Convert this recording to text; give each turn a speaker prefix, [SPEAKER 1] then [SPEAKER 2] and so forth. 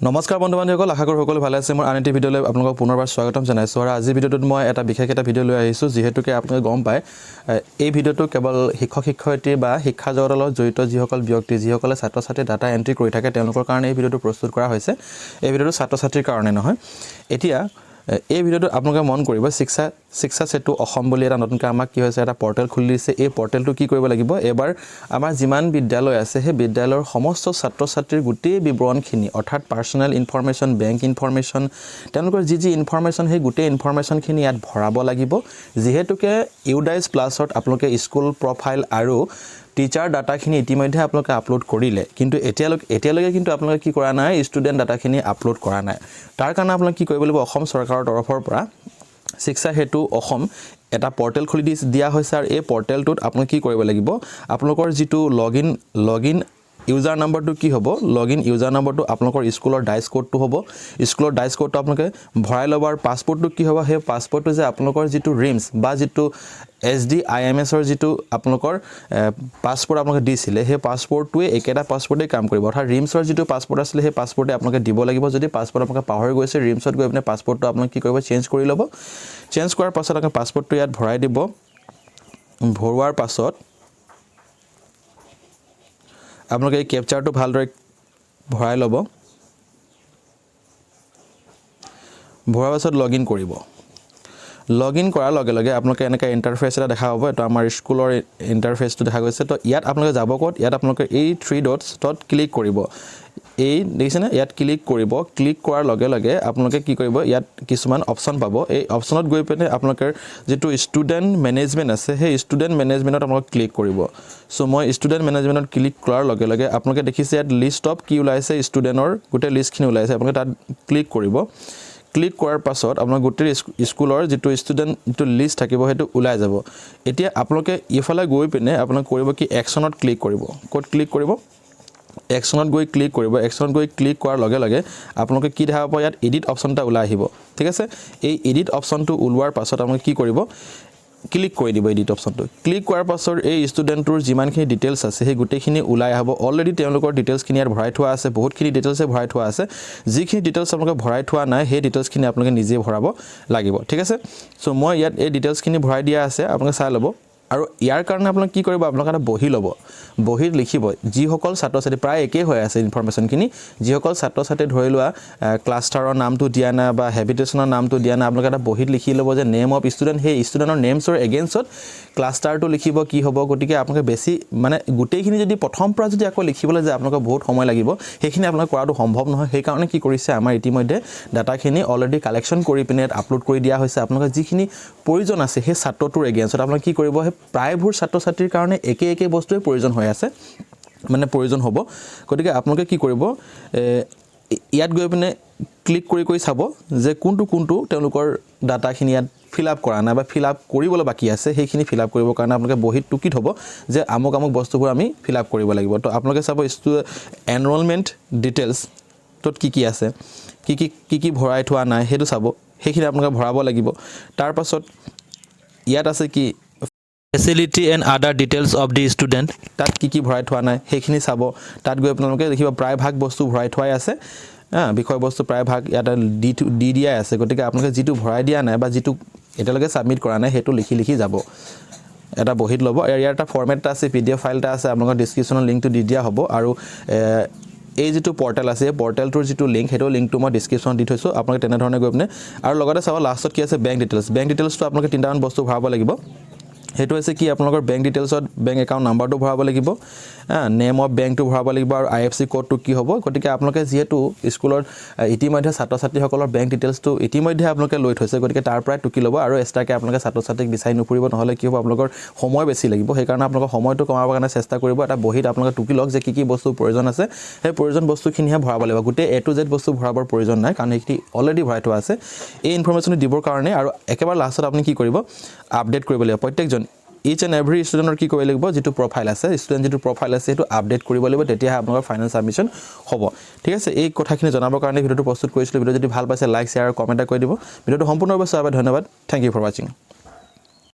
[SPEAKER 1] নমস্কাৰ বন্ধু বান্ধৱীসকল আশা কৰো সকলো ভালে আছে মোৰ আনটি ভিডিঅলৈ আপোনালোকক পুনৰবাৰ স্বাগতম জনাইছো আৰু আজি ভিডিঅটোত মই এটা বিশেষ এটা ভিডিঅ লৈ আহিছো যেহেতুকে আপোনালোকে গম পায় এই ভিডিঅটো কেৱল শিক্ষক শিক্ষয়িত্ৰী বা শিক্ষা জগতৰ লগত জড়িত যিসকল ব্যক্তি যিসকলে ছাত্ৰ ছাত্ৰী ডাটা এন্ট্ৰি কৰি থাকে তেওঁলোকৰ কাৰণে এই ভিডিঅটো প্ৰস্তুত কৰা হৈছে এই ভিডিঅটো ছাত্ৰ ছাত্ৰীৰ কাৰণে নহয় এতিয়া এই ভিডিঅটো আপোনালোকে মন কৰিব শিক্ষা সেতু অসম বুলি এটা নতুনকৈ আমাক কি হৈছে এটা পৰ্টেল খুলি দিছে এই পৰ্টেলটো কি কৰিব লাগিব এবাৰ আমাৰ যিমান বিদ্যালয় আছে সেই বিদ্যালয়ৰ সমস্ত ছাত্ৰ ছাত্ৰীৰ গোটেই বিৱৰণখিনি অৰ্থাৎ পাৰ্সোনেল ইনফৰমেশন বেংক ইনফৰমেশন তেওঁলোকৰ যি ইনফৰমেশন সেই গোটেই ইনফৰমেশনখিনি ইয়াত ভৰাব লাগিব যেহেতুকে ইউডাইস প্লাছত আপোনালোকে স্কুল প্ৰফাইল আৰু টিচাৰ ডাটাখিনি ইতিমধ্যে আপোনালোকে আপলোড কৰিলে কিন্তু এতিয়ালৈকে কিন্তু আপোনালোকে কি কৰা নাই ষ্টুডেন্ট ডাটাখিনি আপলোড কৰা নাই তাৰ কাৰণে আপোনালোকে কি কৰিব লাগিব অসম চৰকাৰৰ তৰফৰ পৰা শিক্ষা হেতু অসম এটা পৰ্টেল খুলি দিয়া হৈছে আৰু এই পৰ্টেলটোত আপোনালোকে কি কৰিব লাগিব আপোনালোকৰ যেটো লগইন ইউজাৰ নাম্বাৰটো কি হ'ব লগইন ইউজাৰ নাম্বাৰটো আপোনালোকৰ স্কুলৰ ডাইস কোডটো হ'ব স্কুলৰ ডাইস কোডটো আপোনালোকে ভৰাই লবৰ পাছপোৰ্টটো কি হ'ব সেই পাছপোৰ্টটো যে আপোনালোকৰ যেটো ৰিমস বা যেটো SDIMS ৰ যেটো আপোনালোকৰ পাছপোৰ্ট আপোনালোকে দিছিলে সেই পাছপোৰ্টটোৱে একেটা পাছপোৰ্টে কাম কৰিব অৰ্থাৎ ৰিমছৰ যেটো পাছপোৰ্ট আছিল সেই পাছপোৰ্টে আপোনালোকে দিব লাগিব যদি পাছপোৰ্ট আপোনালোকে পাহৰি গৈছে ৰিমছত গৈ আপুনি পাছপোৰ্টটো আপোনালোকে কি কৰিব চেঞ্জ কৰি ল'ব চেঞ্জ কৰাৰ পাছত আপোনালোকে পাছপোৰ্টটো ইয়াত ভৰাই দিব ভৰোৱাৰ পাছত আপোনালোকে এই ক্যাপচাৰটো ভালদৰে ভৰাই ল'ব ভৰাৰ পাছত লগইন কৰিব লগইন কৰাৰ লগে লগে আপোনালোকে এনেকা ইন্টাৰফেস এটা দেখা পাব এটা আমাৰ স্কুলৰ ইন্টাৰফেসটো দেখা গৈছে তো ইয়াত আপোনালোকে যাব ক'ত ইয়াত আপোনালোকে এই 3 ডটছত ক্লিক কৰিব এই দেখিছেনে ইয়াত ক্লিক কৰিব ক্লিক কৰাৰ লগে লগে আপোনালোকে কি কৰিব ইয়াত কিছুমান অপচন পাব এই অপচনত গৈ পেনে আপোনালোকৰ যেটো ষ্টুডেন্ট মেনেজমেন্ট আছে সেই ষ্টুডেন্ট মেনেজমেন্টত আপোনালোকে ক্লিক কৰিব সো মই ষ্টুডেন্ট মেনেজমেন্টত ক্লিক কৰাৰ লগে লগে আপোনালোকে দেখিছে ইয়াত লিষ্ট অফ কি ওলাইছে ষ্টুডেন্টৰ গোটেই লিষ্টখিনি ওলাইছে আপোনালোকে তাত ক্লিক কৰিব ক্লিক কৰাৰ পাছত আপোনাৰ গোটেই স্কুলৰ যেটো ষ্টুডেন্ট যেটো লিষ্ট থাকিব হেতু ওলাই যাব এতিয়া আপোনালোকে ইফালে গৈ পিনে আপোনালোকে কৰিব কি একচনত ক্লিক কৰিব কোড ক্লিক কৰিব একচনত গৈ ক্লিক কৰিব একচনত গৈ ক্লিক কৰাৰ লগে লগে আপোনালোকে কি দেখা পাব ইয়াত এডিট অপচনটা ওলাই আহিব ঠিক আছে এই এডিট অপচনটো ওলোৱাৰ পাছত আপোনালোকে কি কৰিব ক্লিক কৰি দিব এডিট অপচনটো ক্লিক কৰাৰ পাছত এই ষ্টুডেন্টৰ যিমানখিনি ডিটেইলছ আছে সেই গোটেইখিনি ওলাই আহিব অলৰেডি তেওঁলোকৰ ডিটেইলছখিনি ইয়াত ভৰাই থোৱা আছে বহুতখিনি ডিটেইলছে ভৰাই থোৱা আছে যিখিনি ডিটেইলছ আপোনালোকে ভৰাই থোৱা নাই সেই ডিটেইলছখিনি আপোনালোকে নিজে ভৰাব লাগিব ঠিক আছে সো মই ইয়াত এই ডিটেইলছখিনি ভৰাই দিয়া আছে আপোনালোকে চাই ল'ব আৰু ইয়াৰ কাৰণে আপোনালোকে কি কৰিব আপোনালোকে এটা বহি ল'ব বহিত লিখিব যিসকল ছাত্ৰ ছাত্ৰী প্ৰায় একেই হৈ আছে ইনফৰমেশনখিনি যিসকল ছাত্ৰ ছাত্ৰী ধৰি লোৱা ক্লাষ্টাৰৰ নামটো দিয়া না বা হেবিটেশনৰ নামটো দিয়া না আপোনালোকে এটা বহিত লিখি ল'ব যে নেম অফ ষ্টুডেন্ট সেই ষ্টুডেন্টৰ নেমছৰ এগেইনষ্টত ক্লাষ্টাৰটো লিখিব কি হ'ব গতিকে আপোনালোকে বেছি মানে গোটেইখিনি যদি প্ৰথম পৰা যদি আকৌ লিখিবলৈ যে আপোনালোকে বহুত সময় লাগিব সেইখিনি আপোনালোকে কৰাটো সম্ভৱ নহয় সেই কাৰণে কি কৰিছে আমাৰ ইতিমধ্যে ডাটাখিনি অলৰেডি কালেকচন কৰি পিনে আপলোড কৰি দিয়া হৈছে আপোনালোকে যিখিনি প্ৰয়োজন আছে সেই ছাত্ৰটোৰ এগেইনষ্টত আপোনালোকে কি কৰিব প্ৰায়বোৰ ছাত্ৰ ছাত্ৰীৰ কাৰণে একে বস্তুৱে প্ৰয়োজন হৈ আছে মানে প্ৰয়োজন হ'ব গতিকে আপোনালোকে কি কৰিব ইয়াত গৈ পিনে ক্লিক কৰি চাব যে কোনটো তেওঁলোকৰ ডাটাখিনি ইয়াত ফিল আপ কৰা নাই বা ফিল আপ কৰিবলৈ বাকি আছে সেইখিনি ফিল আপ কৰিবৰ কাৰণে আপোনালোকে বহিত টুকি থব যে আমক বস্তুবোৰ আমি ফিল আপ কৰিব লাগিব তো আপোনালোকে চাব এনৰোলমেন্ট ডিটেইলছ তত কি আছে কি ভৰাই থোৱা নাই হেতু চাব সেইখিনি আপোনালোকে ভৰাব লাগিব তাৰ পাছত ইয়াত আছে কি facility and other details of the student তাত কি ভৰাই থোৱা নাই সেইখিনি চাব তাত গৈ আপোনালোকে দেখিব প্ৰায় ভাগ বস্তু ভৰাই থোৱাই আছে বিষয় বস্তু প্ৰায় ভাগ ইয়াত দি দিয়া আছে গতিকে আপোনালোকে যেটো ভৰাই দিয়া নাই বা যেটো এটালৈকে সাবমিট কৰা নাই হেতু লিখি যাব এটা বহিত ল'ব ইয়াৰ এটা ফৰমেট আছে PDF ফাইল এটা আছে আপোনালোকৰ ডেসক্ৰিপচনৰ লিংকটো দি দিয়া হ'ব আৰু এই যেটো পৰ্টেল আছে পৰ্টেলটোৰ যেটো লিংক হেতু লিংকটো মই ডেসক্ৰিপচনত দি থৈছো আপোনালোকে তেনে ধৰণে গৈ পিনে আৰু লগতে চাব লাষ্টত কি আছে বেংক ডিটেইলছটো আপোনালোকে তিনটামান বস্তু ভৰাব লাগিব হেতু আছে কি আপোনালোকৰ বেংক ডিটেইলছত বেংক একাউন্ট নাম্বাৰটো ভৰাব লাগিব নেম অফ বেংকটো ভৰাব লাগিব আৰু IFSC কোডটো কি হ'ব গতিকে আপোনালোকে যেহেতু স্কুলৰ ইতিমধ্যে ছাত্ৰ ছাত্ৰীসকলৰ বেংক ডিটেইলছটো ইতিমধ্যে আপোনালোকে লৈ থৈছে গতিকে তাৰ পৰাই টুকি ল'ব আৰু এক্সট্ৰাকে আপোনালোকে ছাত্ৰ ছাত্ৰীক বিচাৰি নুফুৰিব নহলে কি হ'ব আপোনালোকৰ সময় বেছি লাগিব সেই কাৰণে আপোনালোকৰ সময়টো কমাবৰ কাৰণে চেষ্টা কৰিব এটা বহিত আপোনালোকে টুকি লওক যে কি বস্তু প্ৰয়োজন আছে সেই প্ৰয়োজন বস্তুখিনিহে ভৰাব লাগিব গোটেই A to Z বস্তু ভৰাবৰ প্ৰয়োজন নাই কাৰণ এইখিনি অলৰেডি ভৰাই থোৱা আছে এই ইনফৰমেশনটো দিবৰ কাৰণে আৰু একেবাৰে লাষ্টত আপুনি কি কৰিব আপডেট কৰিব লাগিব প্ৰত্যেকজন each and every student কি কৰিব লাগিব যেটো প্ৰফাইল আছে ষ্টুডেন্ট যেটো প্ৰফাইল আছে হেতু আপডেট কৰিব লাগিব তেতিয়া আপোনালোকৰ ফাইনাল সাবমিশন হ'ব ঠিক আছে এই কথাখিনি জনাবৰ কাৰণে ভিডিওটো প্ৰস্তুত কৰিছিলো ভিডিও যদি ভাল পাইছে লাইক শেয়াৰ আৰু কমেন্ট কৰি দিব ভিডিওটো সম্পূৰ্ণভাৱে চাই ধন্যবাদ থ্যাংক ইউ ফৰ ওয়াচিং